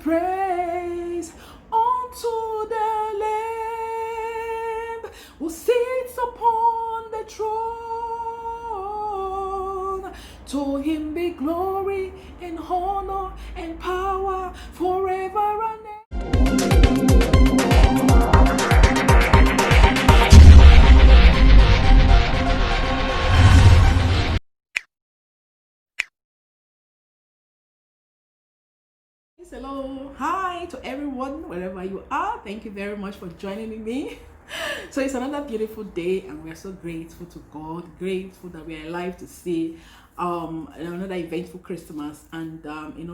praise unto the Lamb who sits upon the throne. To him be glory and honor and power forever and ever. Hello, hi to everyone, wherever you are. Thank you very much for joining me. So it's another beautiful day, and we're so grateful to God, grateful that we are alive to see another eventful Christmas. And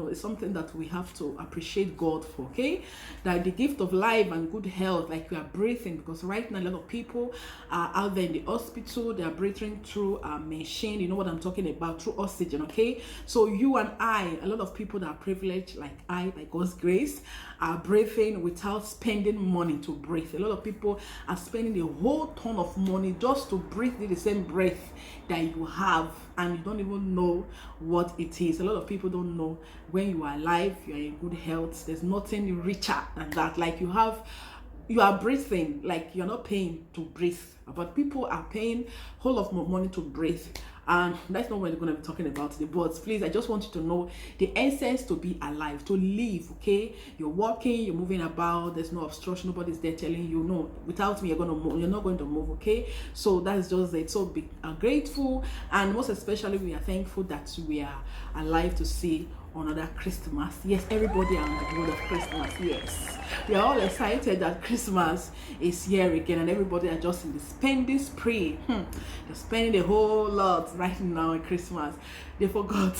it's something that we have to appreciate God for. Okay, that the gift of life and good health, like we are breathing, because right now a lot of people are out there in the hospital, they are breathing through a machine. You know what I'm talking about, through oxygen. Okay, so you and I, a lot of people that are privileged like I, by God's grace, are breathing without spending money to breathe. A lot of people are spending a whole ton of money just to breathe the same breath that you have, and you don't even know what it is. A lot of people don't know when you are alive, you are in good health. There's nothing richer than that. Like you are breathing, like you're not paying to breathe, but people are paying whole lot of money to breathe. And that's not what we're going to be talking about today. But please, I just want you to know the essence to be alive, to live. Okay, you're walking, you're moving about, there's no obstruction, nobody's there telling you no, without me you're not going to move. Okay, so that's just it. So be grateful, and most especially we are thankful that we are alive to see another Christmas. Yes, everybody are on the mood of Christmas. Yes, we are all excited that Christmas is here again, and everybody are just in the spending spree. They're spending a whole lot right now in Christmas. They forgot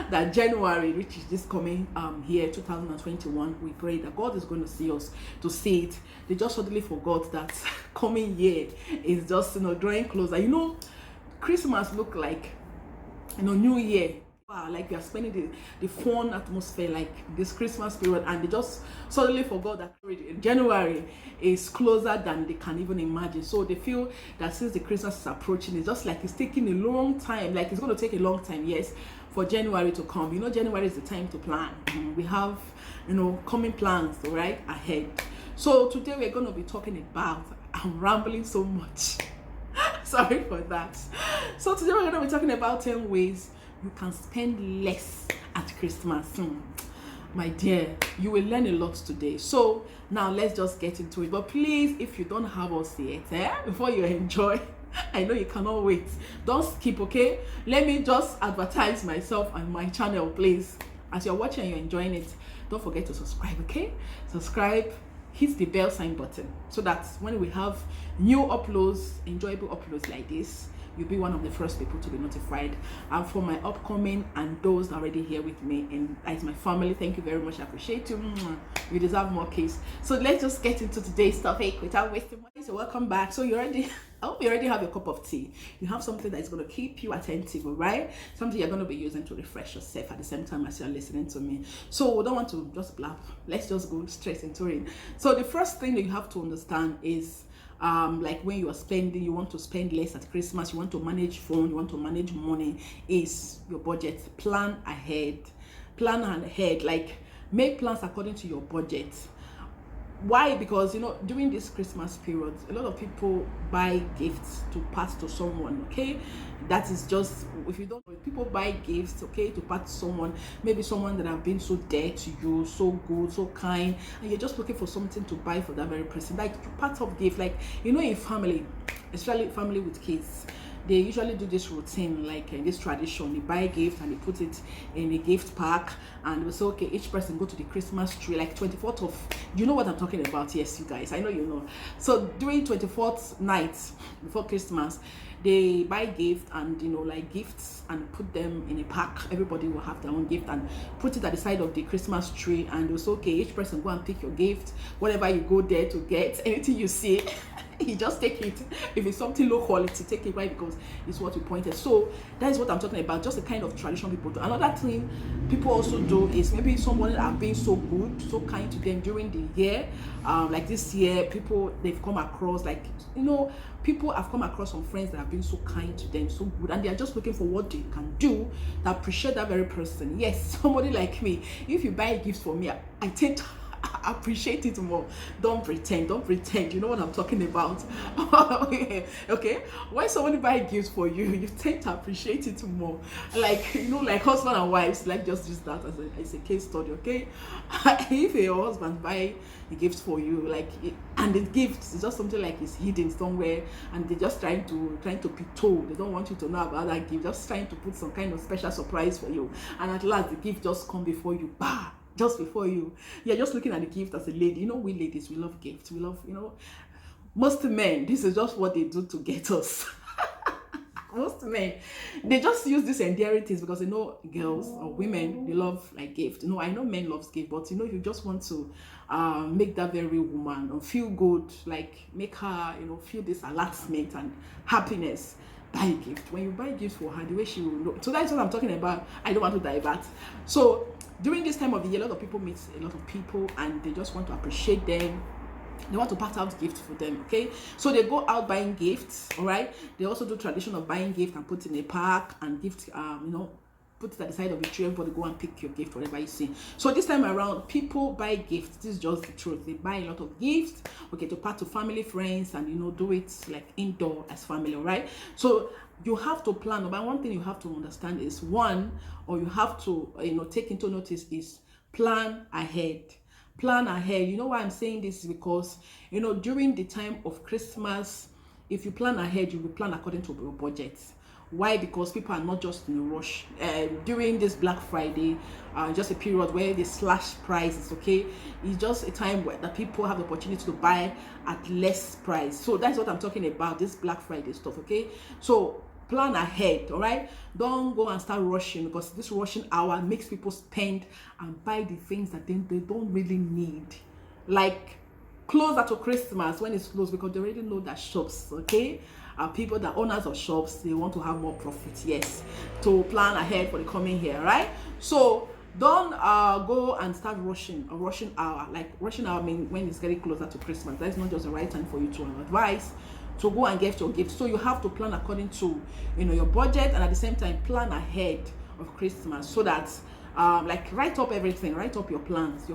that January, which is this coming year 2021, we pray that God is going to see us to see it. They just suddenly forgot that coming year is just drawing closer. Christmas look like New Year. Wow, like we are spending the fun atmosphere like this Christmas period, and they just suddenly forgot that January is closer than they can even imagine. So they feel that since the Christmas is approaching, it's just like it's taking a long time, like it's going to take a long time, yes, for January to come. January is the time to plan. We have coming plans right ahead. So today we're going to be talking about, I'm rambling so much sorry for that. So today we're going to be talking about 10 ways you can spend less at Christmas. My dear, you will learn a lot today. So now let's just get into it. But please, if you don't have us yet, before you enjoy, I know you cannot wait, don't skip. Okay, let me just advertise myself and my channel, please. As you're watching and you're enjoying it, don't forget to subscribe. Okay, subscribe, hit the bell sign button, so that when we have new uploads, enjoyable uploads like this, you'll be one of the first people to be notified. And for my upcoming and those already here with me and as my family, thank you very much. I appreciate you. You deserve more case. So let's just get into today's topic without wasting money. So welcome back. So I hope you already have your cup of tea. You have something that is going to keep you attentive, all right? Something you're going to be using to refresh yourself at the same time as you're listening to me. So we don't want to just blab. Let's just go straight into it. So the first thing that you have to understand is like when you are spending, you want to spend less at Christmas, you want to manage phone, you want to manage money, is your budget. Plan ahead, like make plans according to your budget. Why? Because during this Christmas period, a lot of people buy gifts to pass to someone. Okay, that is just, if you don't know, people buy gifts, okay, to pass to someone, maybe someone that have been so dear to you, so good, so kind, and you're just looking for something to buy for that very person, like part of gift. Like in family, especially family with kids, they usually do this routine, like this tradition. They buy a gift and they put it in a gift pack, and we say, okay, each person go to the Christmas tree, like 24th of, you know what I'm talking about? Yes, you guys, I know you know. So during 24th night before Christmas, they buy gift and like gifts and put them in a pack. Everybody will have their own gift and put it at the side of the Christmas tree, and it's okay, each person go and pick your gift, whatever you go there to get, anything you see You just take it. If it's something low quality, take it. Right? Because it's what you pointed. So that is what I'm talking about. Just the kind of tradition people do. Another thing people also do is maybe someone that have been so good, so kind to them during the year. Like this year, people they've come across, like, you know, people have come across some friends that have been so kind to them, so good, and they are just looking for what they can do to appreciate that very person. Yes, somebody like me, if you buy gifts for me, I tend to appreciate it more. Don't pretend, you know what I'm talking about. Okay, when somebody buy gifts for you, you tend to appreciate it more. Like, you know, like husband and wives, like, just use that as a case study. Okay, if your husband buy a gift for you, like, and the gift is just something like it's hidden somewhere, and they're just trying to be told, they don't want you to know about that gift, just trying to put some kind of special surprise for you, and at last the gift just come before you, bah, just before you. You're just looking at the gift as a lady. You know, we ladies, we love gifts. We love, you know, most men, this is just what they do to get us. Most men, they just use these endearing things because they know girls or women, they love like gift. You know, I know men loves gift, but you know, if you just want to make that very woman feel good, like make her, you know, feel this enlightenment and happiness, buy a gift. When you buy gifts for her, the way she will know. So that's what I'm talking about. I don't want to divert. So during this time of the year, a lot of people meet a lot of people and they just want to appreciate them. They want to pass out gifts for them. Okay, so they go out buying gifts. All right, they also do tradition of buying gift and put in a park and gift, you know, put it at the side of the tree. Everybody go and pick your gift, whatever you see. So this time around, people buy gifts. This is just the truth. They buy a lot of gifts, okay, to pass to family, friends, and, you know, do it like indoor as family. All right, so you have to plan. But one thing you have to understand is you have to, you know, take into notice is plan ahead. Plan ahead. You know why I'm saying this is because, you know, during the time of Christmas, if you plan ahead, you will plan according to your budget. Why? Because people are not just in a rush. During this Black Friday, just a period where they slash prices, okay? It's just a time where the people have the opportunity to buy at less price. So that's what I'm talking about, this Black Friday stuff, okay? So plan ahead, all right? Don't go and start rushing, because this rushing hour makes people spend and buy the things that they don't really need. Like closer to Christmas, when it's closed, because they already know that shops, okay? People that owners of shops, they want to have more profit, yes, to plan ahead for the coming year, right? So don't go and start rushing hour. Like rushing hour mean when it's getting closer to Christmas. That's not just the right time for you to advise to go and get your gift. So you have to plan according to, you know, your budget, and at the same time plan ahead of Christmas, so that like write up everything, write up your plans,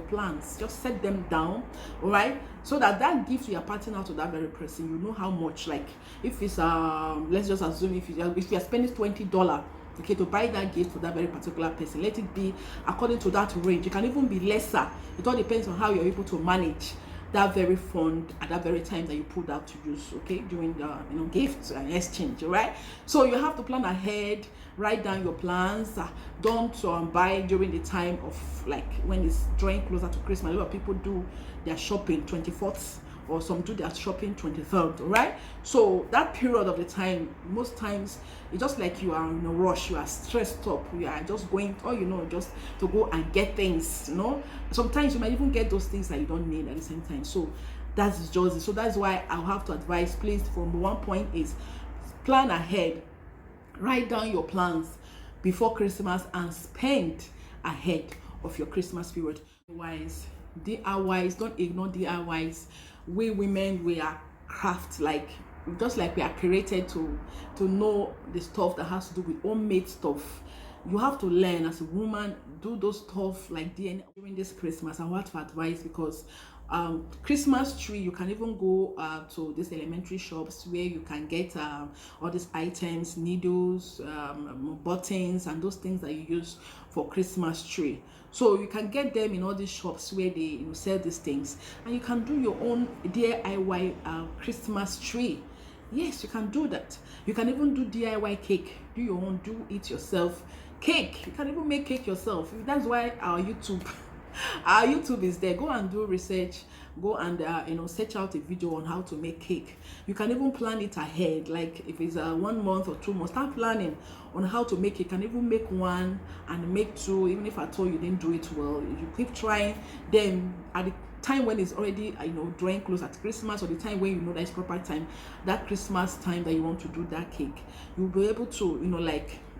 just set them down, all right? So that gift you are passing out to that very person, you know how much. Like if it's let's just assume if you are spending $20, okay, to buy that gift for that very particular person, let it be according to that range. It can even be lesser. It all depends on how you're able to manage that very fund at that very time that you put out to use, okay, during the, you know, gifts and exchange, all right? So you have to plan ahead, write down your plans. Don't buy during the time of, like, when it's drawing closer to Christmas. A lot of people do their shopping 24th, or some do their shopping 23rd, all right? So that period of the time, most times it's just like you are in a rush, you are stressed up, you are just going, or, you know, just to go and get things, you know. Sometimes you might even get those things that you don't need at the same time. So that's just, so that's why I'll have to advise, please, from one point is plan ahead, write down your plans before Christmas, and spend ahead of your Christmas period. Otherwise, DIYs, don't ignore DIYs. We women, we are craft, like, just like we are created to know the stuff that has to do with homemade stuff. You have to learn as a woman, do those stuff like DNA during this Christmas. And what to advise, because Christmas tree, you can even go to these elementary shops where you can get all these items, needles, buttons, and those things that you use for Christmas tree. So you can get them in all these shops where they, you know, sell these things, and you can do your own DIY Christmas tree. Yes, you can do that. You can even do DIY cake. Do your own, do it yourself cake. You can even make cake yourself. That's why our YouTube is there. Go and do research. Go and you know, search out a video on how to make cake. You can even plan it ahead. Like if it's 1 month or 2 months, start planning on how to make it. You can even make one and make two, even if at all you didn't do it well. If you keep trying, then at the time when it's already drawing close at Christmas, or the time when that is proper time, that Christmas time that you want to do that cake, you'll be able to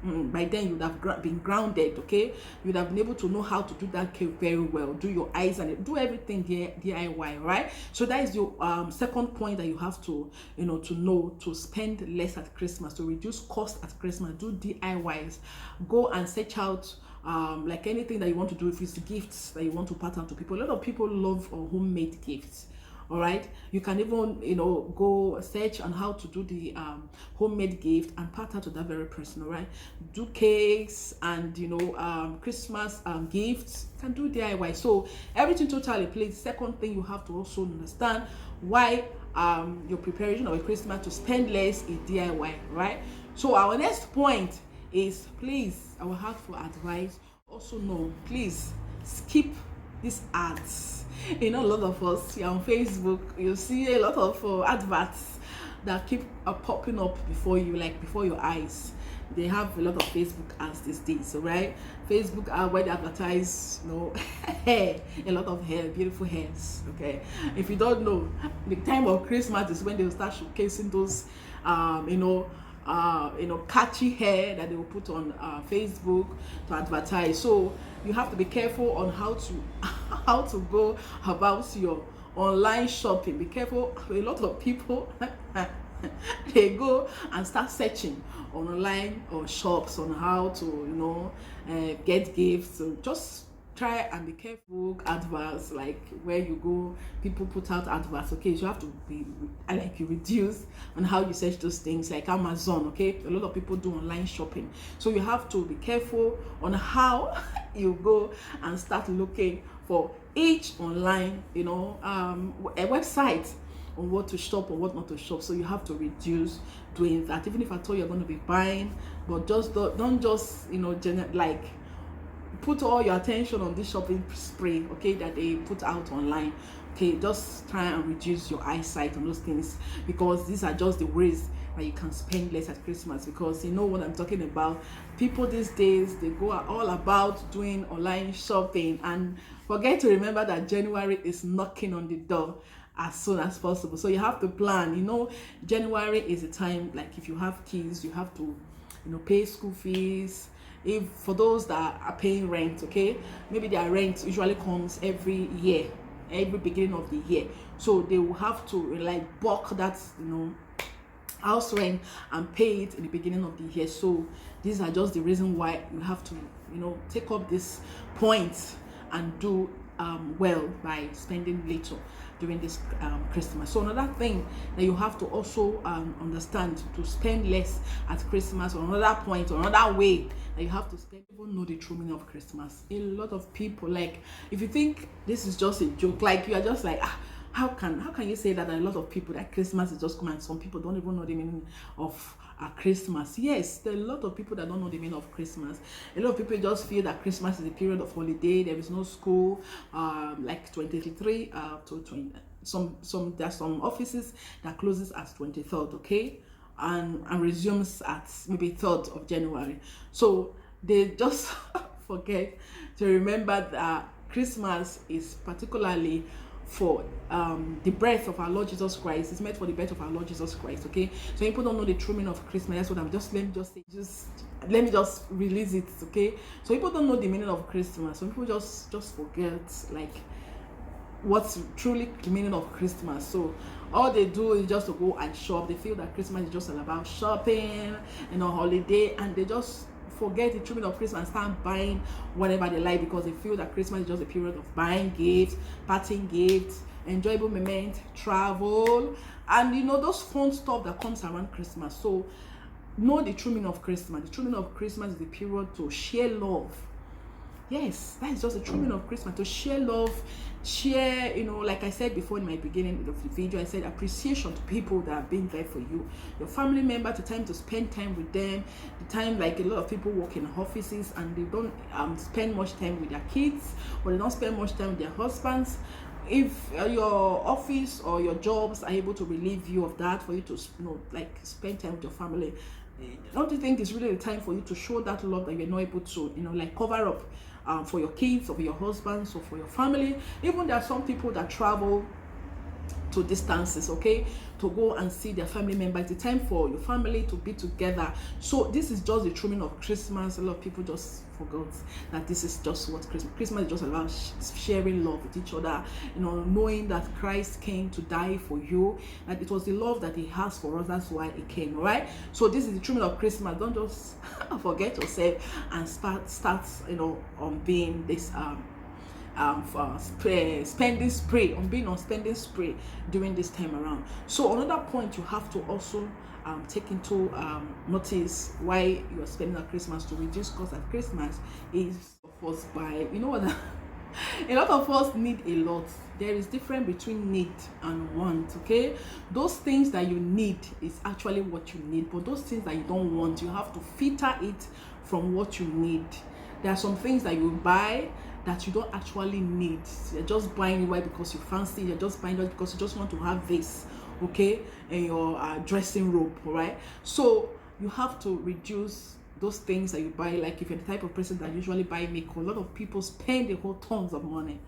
by then you would have been grounded, okay? You would have been able to know how to do that cake very well, do your eyes and do everything DIY, right? So that is your second point that you have to to know, to spend less at Christmas, to reduce cost at Christmas. Do DIYs, go and search out like anything that you want to do. If it's gifts that you want to pass out to people, a lot of people love homemade gifts. All right, you can even go search on how to do the homemade gift and pass out to that very person. All right, do cakes and Christmas gifts. You can do DIY. So everything totally plays. Second thing, you have to also understand why your preparation of a Christmas to spend less is DIY, right? So our next point is, please, I will have for advice. Also, no, please skip these ads. A lot of us here on Facebook, you see a lot of adverts that keep popping up before you, like before your eyes. They have a lot of Facebook ads these days, right? Facebook ad where they advertise, hair, a lot of hair, beautiful hairs. Okay, if you don't know, the time of Christmas is when they will start showcasing those, catchy hair that they will put on Facebook to advertise. So you have to be careful on how to go about your online shopping. Be careful. A lot of people they go and start searching online or shops on how to get gifts. So just try and be careful. Adverts, like where you go, people put out adverts. Okay, so you have to be you reduce on how you search those things, like Amazon. Okay, a lot of people do online shopping, so you have to be careful on how you go and start looking for each online a website on what to shop or what not to shop. So you have to reduce doing that, even if at all you're going to be buying. But just don't just put all your attention on this shopping spree, okay, that they put out online. Okay, just try and reduce your eyesight on those things, because these are just the ways that you can spend less at Christmas. Because you know what I'm talking about. People these days, they go all about doing online shopping and forget to remember that January is knocking on the door as soon as possible. So you have to plan. January is a time, like if you have kids, you have to pay school fees. If for those that are paying rent, okay, maybe their rent usually comes every year, every beginning of the year, so they will have to bulk that house rent and pay it in the beginning of the year. So these are just the reason why you have to take up this point and do well by spending little during this Christmas. So another thing that you have to also understand to spend less at Christmas, or another point, or another way that you have to spend, people know the true meaning of Christmas. A lot of people, like, if you think this is just a joke, like you are just like, how can you say that? A lot of people, that Christmas is just come, and some people don't even know the meaning of Christmas. Yes, there are a lot of people that don't know the meaning of Christmas. A lot of people just feel that Christmas is a period of holiday. There is no school, like 23 to 20. There are some offices that closes at 23rd, okay, and resumes at maybe 3rd of January. So they just forget to remember that Christmas is particularly for the birth of our Lord Jesus Christ. It's meant for the birth of our Lord Jesus Christ. Okay, so people don't know the true meaning of Christmas. That's what I'm let me just release it. Okay, so people don't know the meaning of Christmas. So people just forget like what's truly the meaning of Christmas. So all they do is just to go and shop. They feel that Christmas is just all about shopping, holiday, and they just forget the true meaning of Christmas and start buying whatever they like, because they feel that Christmas is just a period of buying gifts, parting gifts, enjoyable moment, travel, and those fun stuff that comes around Christmas. So know the true meaning of Christmas. The true meaning of Christmas is the period to share love. Yes, that is just the true meaning of Christmas, to share love, share, like I said before in my beginning of the video, I said appreciation to people that have been there for you, your family member, to spend time with them. The time, like a lot of people work in offices and they don't spend much time with their kids, or they don't spend much time with their husbands. If your office or your jobs are able to relieve you of that, for you to spend time with your family, don't you think it's really the time for you to show that love that you're not able to cover up for your kids or for your husbands or for your family. Even there are some people that travel to distances, okay, to go and see their family members. It's time for your family to be together. So this is just the true meaning of Christmas. A lot of people just forgot that this is just what Christmas is just about, sharing love with each other, knowing that Christ came to die for you, that it was the love that he has for us, that's why he came. All right, so this is the true meaning of Christmas. Don't just forget yourself and start on being this spending spree, on being on spending spree during this time around. So another point you have to also take into notice why you are spending at Christmas, to reduce cost at Christmas, is of course by, you know what, a lot of us need a lot. There is difference between need and want, okay? Those things that you need is actually what you need, but those things that you don't want, you have to filter it from what you need. There are some things that you buy that you don't actually need. You're just buying it why? Because you fancy. You're just buying it because you just want to have this, okay, in your dressing robe, all right? So you have to reduce those things that you buy. Like if you're the type of person that usually buy makeup, a lot of people spend a whole tons of money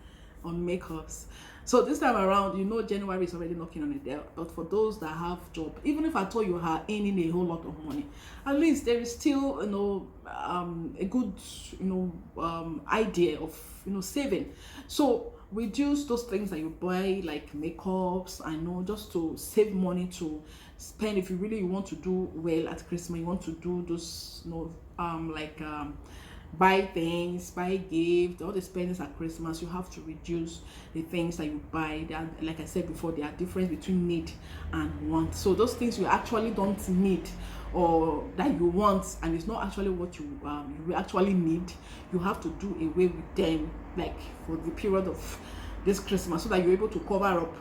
on makeups. So this time around, January is already knocking on it there. But for those that have job, even if I told you are earning a whole lot of money, at least there is still a good idea of saving. So reduce those things that you buy, like makeups, just to save money to spend. If you really want to do well at Christmas, you want to do those buy things, buy gifts, all the spendings at Christmas, you have to reduce the things that you buy. There are, like I said before, there are difference between need and want. So those things you actually don't need, or that you want and it's not actually what you actually need, you have to do away with them, like for the period of this Christmas, so that you're able to cover up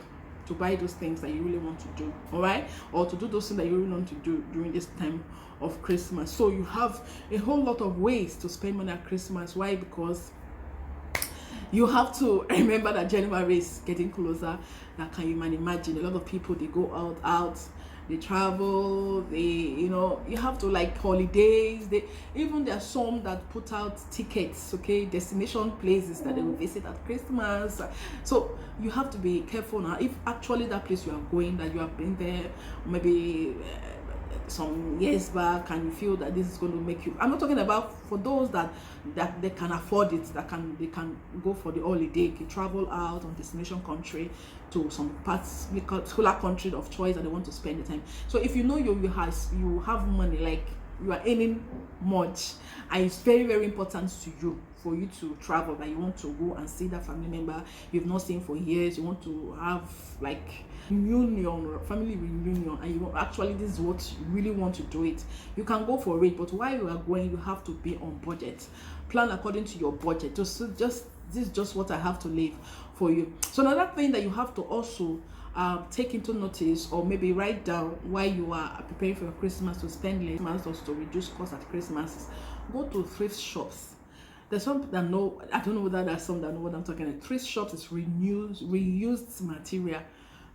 to buy those things that you really want to do, all right, or to do those things that you really want to do during this time of Christmas. So you have a whole lot of ways to spend money at Christmas. Why? Because you have to remember that January is getting closer. Now, can you imagine? A lot of people, they go out, they travel, you have to, like, holidays. Even there are some that put out tickets, okay, destination places that they will visit at Christmas. So you have to be careful now. If actually that place you are going, that you have been there maybe some years back, and you feel that this is going to make you, I'm not talking about for those that they can afford it, they can go for the holiday, they travel out on destination country to some particular country of choice that they want to spend the time. So if you have money, like you are earning much, and it's very, very important to you for you to travel, that you want to go and see that family member you've not seen for years, you want to have like family reunion, and this is what you really want to do it, you can go for it. But while you are going, you have to be on budget, plan according to your budget. This is just what I have to leave for you. So another thing that you have to also take into notice, or maybe write down while you are preparing for your Christmas, to spend less, or to reduce cost at Christmas, go to thrift shops. There's some that know, I don't know whether there's some that know what I'm talking about. Thrift shops is reused material.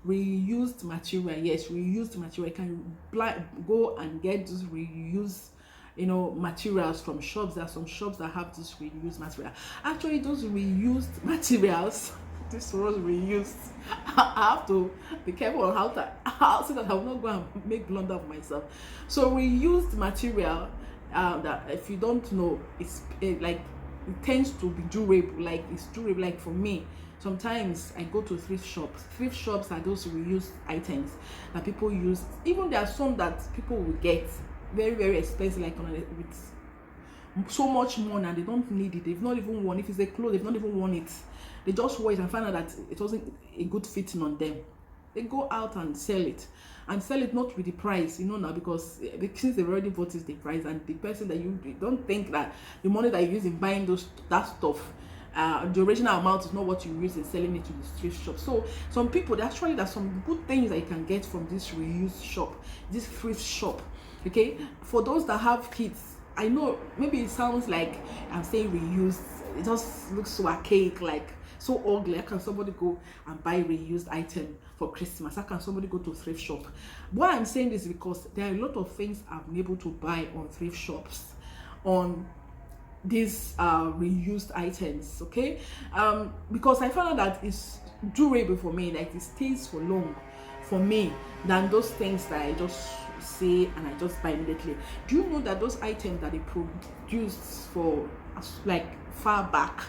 Yes, reused material. You can go and get this reused materials from shops. There are some shops that have this reused material. Actually, those reused materials, this was reused, I have to be careful on how so that I will not go and make blunder of myself. So reused material, that if you don't know, it's like it tends to be durable. Like it's durable. Like for me, sometimes I go to thrift shops. Thrift shops are those reused items that people use. Even there are some that people will get very, very expensive, like with so much money, and they don't need it. They've not even worn it. If it's a clothes, they've not even worn it. They just wear it and find out that it wasn't a good fitting on them. They go out and sell it not with the price, now, because since they've already bought it the price, and the person that you don't think that the money that you use in buying that stuff, the original amount is not what you use in selling it to the thrift shop. So some people, there's some good things that you can get from this reused shop, this thrift shop, okay? For those that have kids, I know maybe it sounds like I'm saying reused, it just looks so archaic, like so ugly. How can somebody go and buy reused item for Christmas? How can somebody go to thrift shop? Why I'm saying this is because there are a lot of things I've been able to buy on thrift shops, on these reused items, okay? Because I found out that it's durable for me, like it stays for long for me than those things that I just say and I just buy immediately. Do you know that those items that they produced for like far back,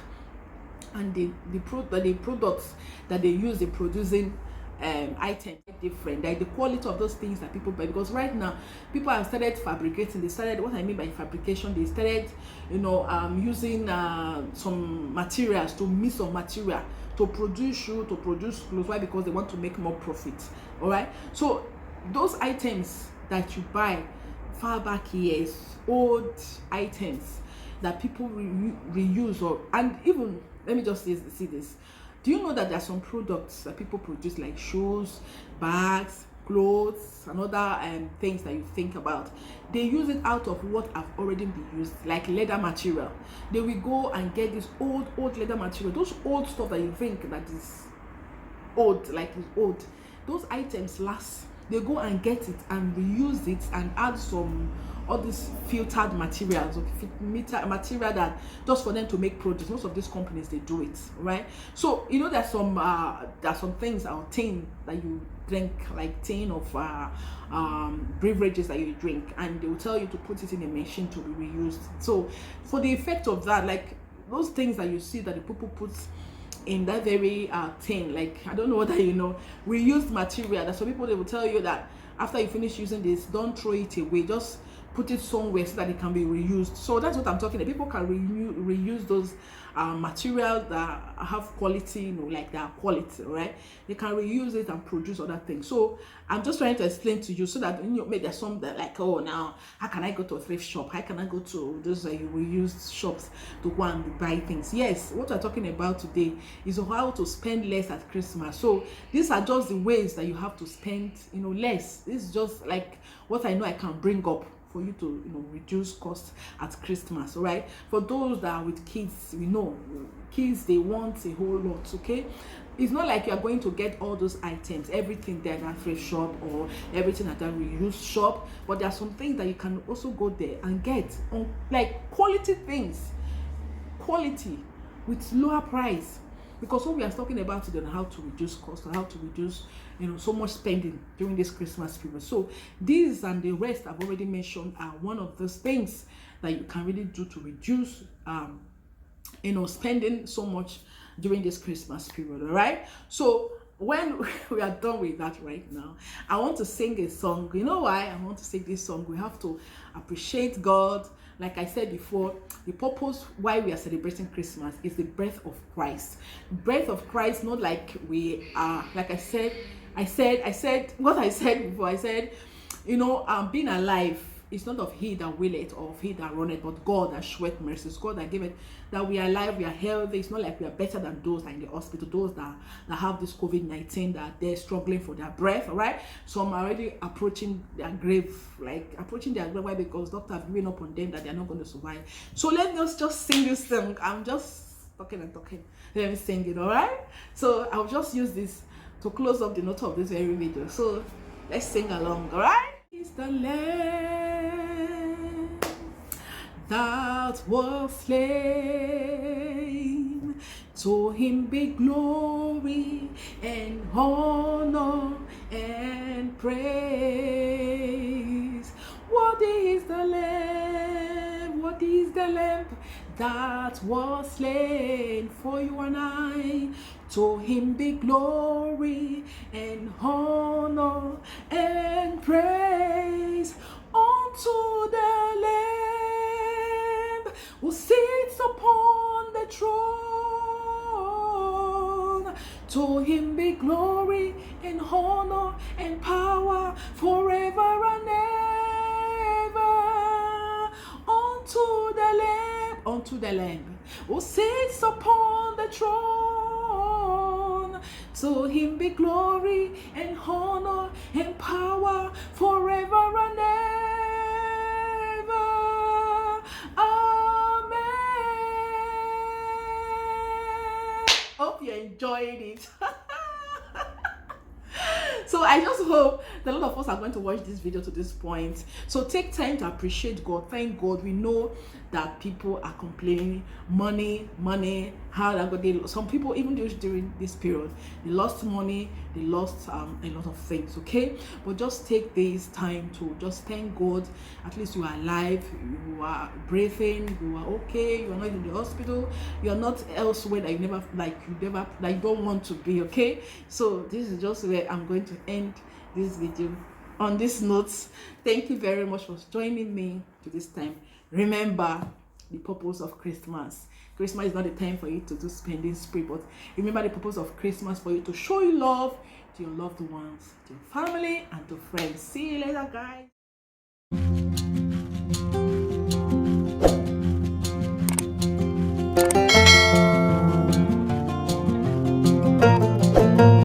and the products that they use in producing items different, like the quality of those things that people buy? Because right now people have started fabricating. They started, what I mean by fabrication, they started using some materials, to mix some material to produce shoe, to produce clothes. Why? Because they want to make more profit. All right, so those items that you buy far back years, old items that people reuse, or and even, let me just see this. Do you know that there are some products that people produce, like shoes, bags, clothes, and other things that you think about? They use it out of what have already been used, like leather material. They will go and get this old leather material, those old stuff that you think that is old, like it's old. Those items last. They go and get it and reuse it and add some all these filtered materials, or material that just for them to make produce. Most of these companies, they do it, right? So there's some things, or tin that you drink, like tin of beverages that you drink, and they will tell you to put it in a machine to be reused. So for the effect of that, like those things that you see that the people put in that very thing, like I don't know whether reused material, that some people, they will tell you that after you finish using this, don't throw it away, just put it somewhere so that it can be reused. So that's what I'm talking about. People can reuse those materials that have quality, like their quality, right? They can reuse it and produce other things. So I'm just trying to explain to you, so that maybe there's some that like, oh, now how can I go to a thrift shop? How can I go to those reused shops to go and buy things? Yes, what we're talking about today is how to spend less at Christmas. So these are just the ways that you have to spend less. This is just like what I know I can bring up for you to reduce costs at Christmas. All right, for those that are with kids, kids, they want a whole lot. Okay, it's not like you are going to get all those items, everything there at that thrift shop or everything at that reused shop, but there are some things that you can also go there and get on, like quality things, quality with lower price. Because what we are talking about today, on how to reduce cost, or how to reduce so much spending during this Christmas period. So these and the rest I've already mentioned are one of those things that you can really do to reduce spending so much during this Christmas period. All right, so when we are done with that right now, I want to sing a song. You know why I want to sing this song? We have to appreciate God. Like I said before, the purpose why we are celebrating Christmas is the birth of Christ. Birth of Christ, not like we are, like I said what I said before. I said, being alive is not of he that will it, or of he that run it, but God that showeth mercies, God that give it, that we are alive, we are healthy. It's not like we are better than those that are in the hospital, those that have this COVID-19, that they're struggling for their breath. All right, some are already approaching their grave. Why? Because doctors have given up on them, that they're not going to survive. So let us just sing this song. I'm just talking and talking, let me sing it. All right, so I'll just use this to close up the note of this very video. So let's sing along. All right, is the Lamb that was slain. To him be glory and honor and praise. What is the Lamb? What is the Lamb that was slain for you and I? To him be glory and honor and praise. Unto the Lamb who sits upon the throne. To him be glory and honor and power forever and ever. Unto the Lamb who sits upon the throne. To him be glory and honor and power forever and ever. Amen. Hope you enjoyed it. So I just hope that a lot of us are going to watch this video to this point. So take time to appreciate God. Thank God. We know that people are complaining, money, how they, some people even during this period, they lost money, they lost a lot of things. Okay, but just take this time to just thank God. At least you are alive, you are breathing, you are okay, you are not in the hospital, you are not elsewhere that you don't want to be. Okay, so this is just where I'm going to end this video on this note. Thank you very much for joining me to this time. Remember the purpose of Christmas. Christmas is not a time for you to do spending spree, but remember the purpose of Christmas for you to show your love to your loved ones, to your family, and to friends. See you later, guys.